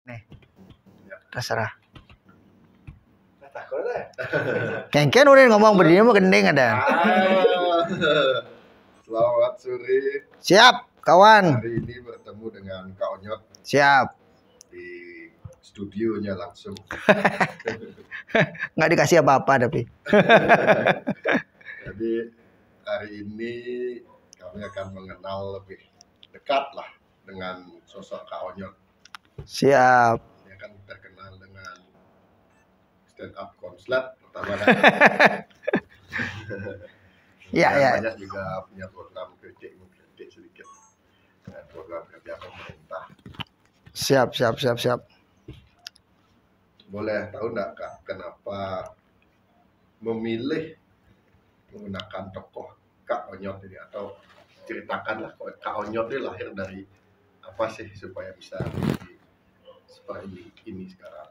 Nih, terserah. Kengken udah ngomong berdiri mah gending ada. Selamat sore. Siap, kawan. Hari ini bertemu dengan Kak Onyot. Siap. Di studionya langsung. Nggak dikasih apa-apa tapi. Jadi hari ini kami akan mengenal lebih dekat lah dengan sosok Kak Onyot. Siap. Dia kan terkenal dengan stand up konslet pertama kan. Ya. Banyak juga punya program kritik sedikit. Program kerja pemerintah. Siap. Boleh tahu nggak Kak, kenapa memilih menggunakan tokoh Kak Onyot ini, atau ceritakanlah Kak Onyot ini lahir dari apa sih supaya bisa seperti ini sekarang?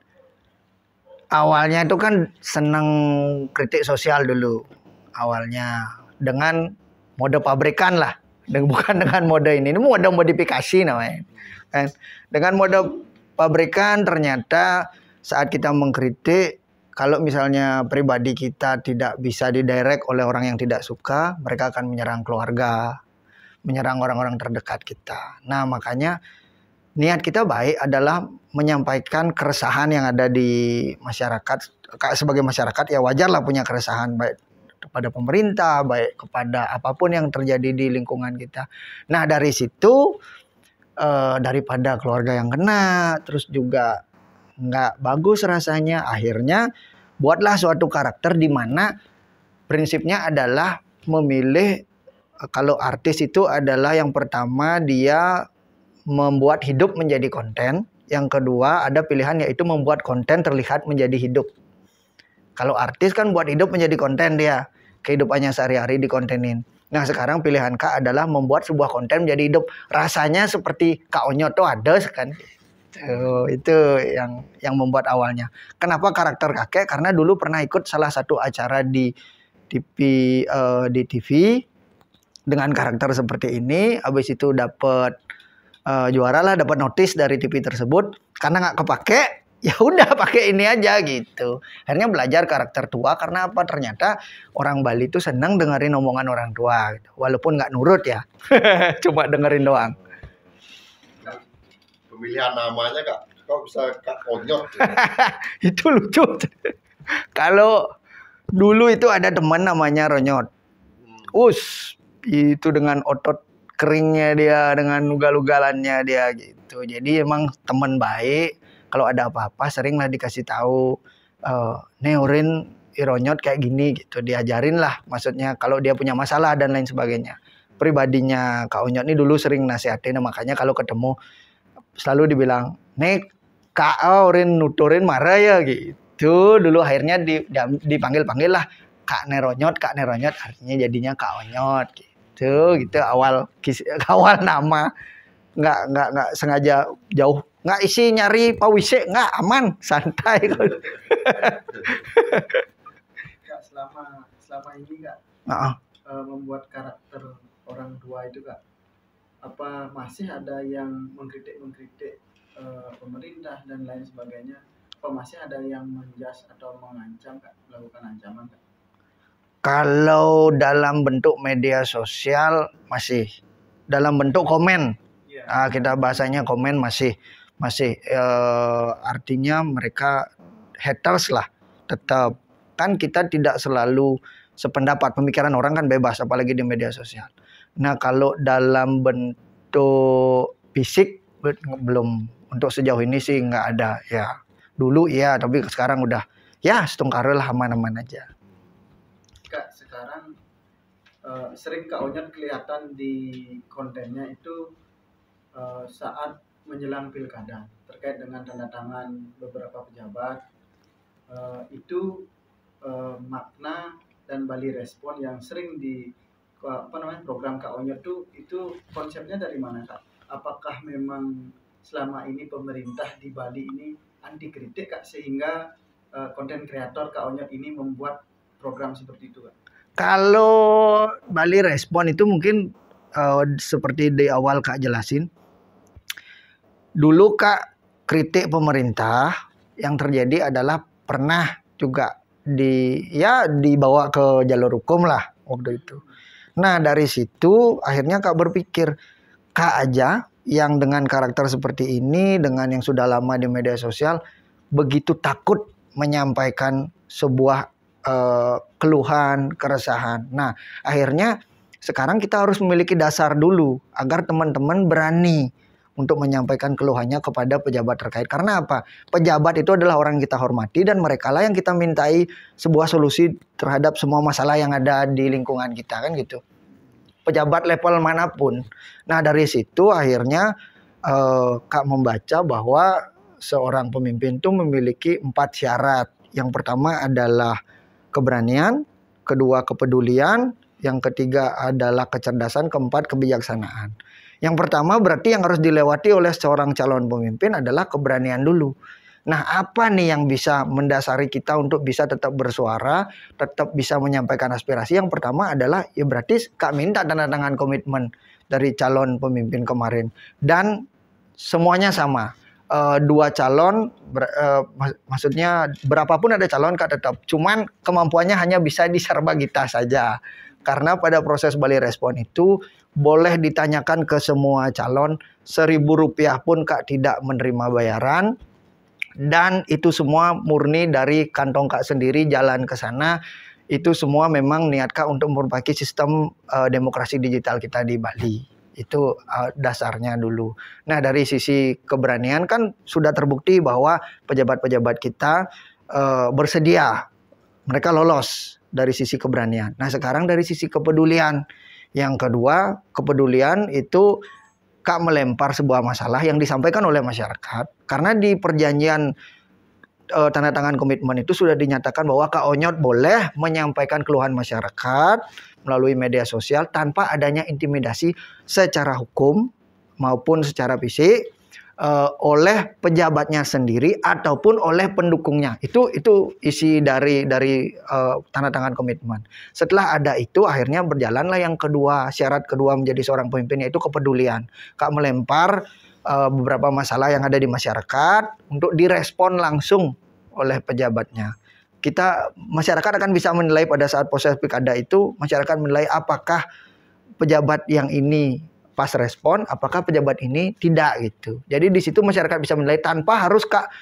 Awalnya itu kan seneng kritik sosial dulu. Awalnya dengan mode pabrikan lah, bukan dengan mode ini mode modifikasi namanya. Kan? Dengan mode pabrikan ternyata saat kita mengkritik, kalau misalnya pribadi kita tidak bisa didirect oleh orang yang tidak suka, mereka akan menyerang keluarga, menyerang orang-orang terdekat kita. Nah, makanya niat kita baik adalah menyampaikan keresahan yang ada di masyarakat. Sebagai masyarakat ya wajarlah punya keresahan, baik kepada pemerintah, baik kepada apapun yang terjadi di lingkungan kita. Nah, dari situ daripada keluarga yang kena, terus juga nggak bagus rasanya, akhirnya buatlah suatu karakter di mana prinsipnya adalah memilih, kalau artis itu adalah yang pertama dia membuat hidup menjadi konten, yang kedua ada pilihan yaitu membuat konten terlihat menjadi hidup. Kalau artis kan buat hidup menjadi konten, dia kehidupannya sehari-hari dikontenin. Nah, sekarang pilihan Kak adalah membuat sebuah konten menjadi hidup. Rasanya seperti Kak Onyot tuh ada kan. Itu yang membuat awalnya. Kenapa karakter kakek? Karena dulu pernah ikut salah satu acara di TV dengan karakter seperti ini. Habis itu dapat juara lah, dapat notis dari TV tersebut. Karena nggak kepake, ya udah pakai ini aja gitu. Akhirnya belajar karakter tua. Karena apa? Ternyata orang Bali itu senang dengerin omongan orang tua, gitu. Walaupun nggak nurut ya, cuma dengerin doang. Pemilihan namanya Kak, kok bisa Kak Onyot? Itu lucu. Kalau dulu itu ada teman namanya Ronyot. Itu dengan otot keringnya dia, dengan ugal-ugalannya dia gitu. Jadi emang teman baik. Kalau ada apa-apa seringlah dikasih tahu, Urin Ironyot kayak gini gitu. Diajarin lah, maksudnya kalau dia punya masalah dan lain sebagainya. Pribadinya Kak Onyot ini dulu sering nasihatin, makanya kalau ketemu selalu dibilang, "Nek, Kak Urin nuturin marah ya," gitu. Dulu akhirnya dipanggil-panggil lah Kak Neronyot, artinya jadinya Kak Onyot gitu. Gitu awal nama. Nggak sengaja jauh, nggak isi nyari pawise, nggak, aman, santai. Kak, selama ini Kak, membuat karakter orang tua itu Kak, apa masih ada yang mengkritik pemerintah dan lain sebagainya? Apa masih ada yang menjas atau mengancam Kak, melakukan ancaman Kak? Kalau dalam bentuk media sosial masih, dalam bentuk komen, kita bahasanya komen masih artinya mereka haters lah, tetap kan kita tidak selalu sependapat, pemikiran orang kan bebas apalagi di media sosial. Nah, kalau dalam bentuk fisik belum, untuk sejauh ini sih nggak ada ya. Dulu ya, tapi sekarang udah ya setengkara lah, aman-aman aja. Kak, sekarang sering Kak Onyot kelihatan di kontennya itu saat menjelang pilkada terkait dengan tanda tangan beberapa pejabat, itu makna dan balik respon yang sering di program Kak Onyot itu konsepnya dari mana Kak? Apakah memang selama ini pemerintah di Bali ini anti kritik Kak, sehingga konten kreator Kak Onyot ini membuat program seperti itu Kak? Kalau Bali respon itu mungkin seperti di awal Kak jelasin. Dulu Kak kritik pemerintah yang terjadi adalah pernah juga dibawa ke jalur hukum lah waktu itu. Nah dari situ akhirnya Kak berpikir, Kak aja yang dengan karakter seperti ini, dengan yang sudah lama di media sosial, begitu takut menyampaikan sebuah keluhan, keresahan. Nah akhirnya sekarang kita harus memiliki dasar dulu agar teman-teman berani untuk menyampaikan keluhannya kepada pejabat terkait. Karena apa? Pejabat itu adalah orang yang kita hormati dan mereka lah yang kita mintai sebuah solusi terhadap semua masalah yang ada di lingkungan kita, kan gitu. Pejabat level manapun. Nah dari situ akhirnya Kak membaca bahwa seorang pemimpin itu memiliki 4 syarat. Yang pertama adalah keberanian, kedua kepedulian, yang ketiga adalah kecerdasan, keempat kebijaksanaan. Yang pertama berarti yang harus dilewati oleh seorang calon pemimpin adalah keberanian dulu. Nah apa nih yang bisa mendasari kita untuk bisa tetap bersuara, tetap bisa menyampaikan aspirasi? Yang pertama adalah ya berarti Kak minta tanda tangan komitmen dari calon pemimpin kemarin. Dan semuanya sama. Dua calon, maksudnya berapapun ada calon Kak tetap. Cuman kemampuannya hanya bisa diserba kita saja. Karena pada proses Bali Respon itu boleh ditanyakan ke semua calon, Rp1.000 pun Kak tidak menerima bayaran. Dan itu semua murni dari kantong Kak sendiri, jalan ke sana. Itu semua memang niat Kak untuk memperbaiki sistem demokrasi digital kita di Bali. Itu dasarnya dulu. Nah dari sisi keberanian kan sudah terbukti bahwa pejabat-pejabat kita bersedia. Mereka lolos dari sisi keberanian. Nah sekarang dari sisi kepedulian. Yang kedua, kepedulian itu Kak melempar sebuah masalah yang disampaikan oleh masyarakat. Karena di perjanjian tanda tangan komitmen itu sudah dinyatakan bahwa Kak Onyot boleh menyampaikan keluhan masyarakat melalui media sosial tanpa adanya intimidasi secara hukum maupun secara fisik oleh pejabatnya sendiri ataupun oleh pendukungnya. Itu isi dari tanda tangan komitmen. Setelah ada itu akhirnya berjalanlah yang kedua, syarat kedua menjadi seorang pemimpin, yaitu kepedulian. Kak melempar beberapa masalah yang ada di masyarakat untuk direspon langsung oleh pejabatnya. Masyarakat akan bisa menilai pada saat proses pilkada itu, masyarakat menilai apakah pejabat yang ini pas respon, apakah pejabat ini tidak gitu. Jadi di situ masyarakat bisa menilai tanpa harus Kak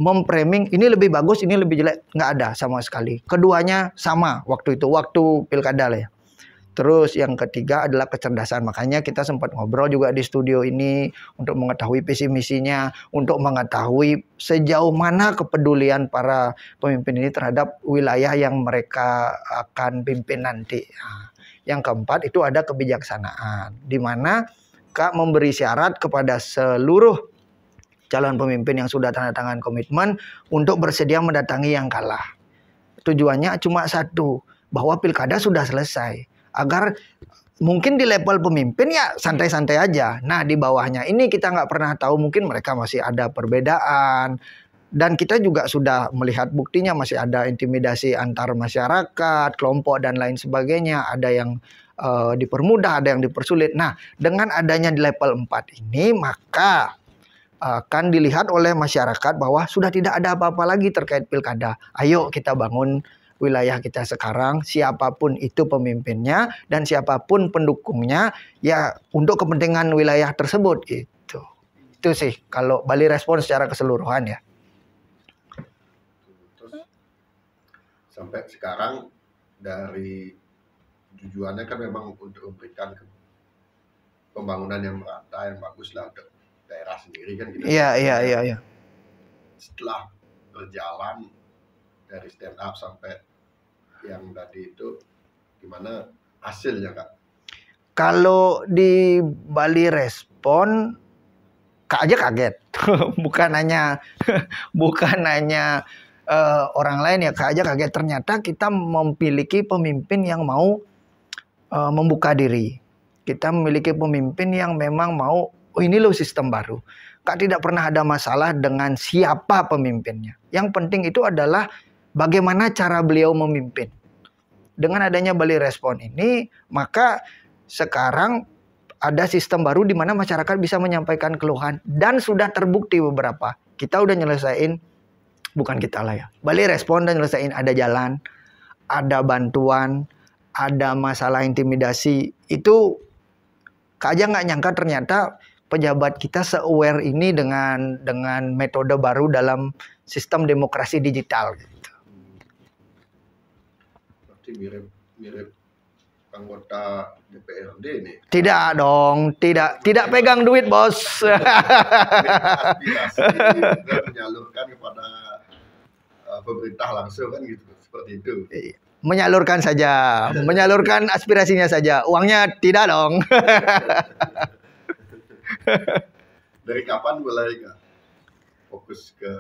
memframing ini lebih bagus, ini lebih jelek, nggak ada sama sekali. Keduanya sama waktu itu, waktu pilkada lah ya. Terus yang ketiga adalah kecerdasan. Makanya kita sempat ngobrol juga di studio ini untuk mengetahui visi misinya, untuk mengetahui sejauh mana kepedulian para pemimpin ini terhadap wilayah yang mereka akan pimpin nanti. Nah, yang keempat itu ada kebijaksanaan, di mana Kak memberi syarat kepada seluruh calon pemimpin yang sudah tanda tangan komitmen untuk bersedia mendatangi yang kalah. Tujuannya cuma satu, bahwa pilkada sudah selesai. Agar mungkin di level pemimpin ya santai-santai aja. Nah di bawahnya ini kita nggak pernah tahu, mungkin mereka masih ada perbedaan. Dan kita juga sudah melihat buktinya masih ada intimidasi antar masyarakat, kelompok dan lain sebagainya. Ada yang dipermudah, ada yang dipersulit. Nah dengan adanya di level 4 ini maka akan dilihat oleh masyarakat bahwa sudah tidak ada apa-apa lagi terkait pilkada. Ayo kita bangun wilayah kita sekarang, siapapun itu pemimpinnya dan siapapun pendukungnya ya untuk kepentingan wilayah tersebut gitu. Itu sih kalau Bali Respon secara keseluruhan ya. Terus sampai sekarang dari tujuannya kan memang untuk memberikan pembangunan yang merata, yang bagus lah untuk daerah sendiri kan gitu. Iya. Setelah berjalan dari stand up sampai yang tadi itu gimana hasilnya Kak? Kalau di Bali Respon Kak aja kaget. bukan hanya orang lain ya, Kak aja kaget ternyata kita memiliki pemimpin yang mau membuka diri. Kita memiliki pemimpin yang memang mau, oh ini loh sistem baru. Kak tidak pernah ada masalah dengan siapa pemimpinnya. Yang penting itu adalah bagaimana cara beliau memimpin. Dengan adanya Bali Respon ini, maka sekarang ada sistem baru di mana masyarakat bisa menyampaikan keluhan dan sudah terbukti beberapa. kita udah nyelesain, bukan kita lah ya, Bali respon dan nyelesain, ada jalan, ada bantuan, ada masalah intimidasi. Itu Kak aja nggak nyangka ternyata pejabat kita se-aware ini dengan metode baru dalam sistem demokrasi digital gitu. Berarti mirip anggota DPRD nih. Tidak dong, tidak pegang duit, Bos. Aspirasi dan menyalurkan kepada pemerintah langsung kan gitu, seperti itu. Menyalurkan saja, menyalurkan aspirasinya saja. Uangnya tidak dong. Dari kapan mulai Kak fokus ke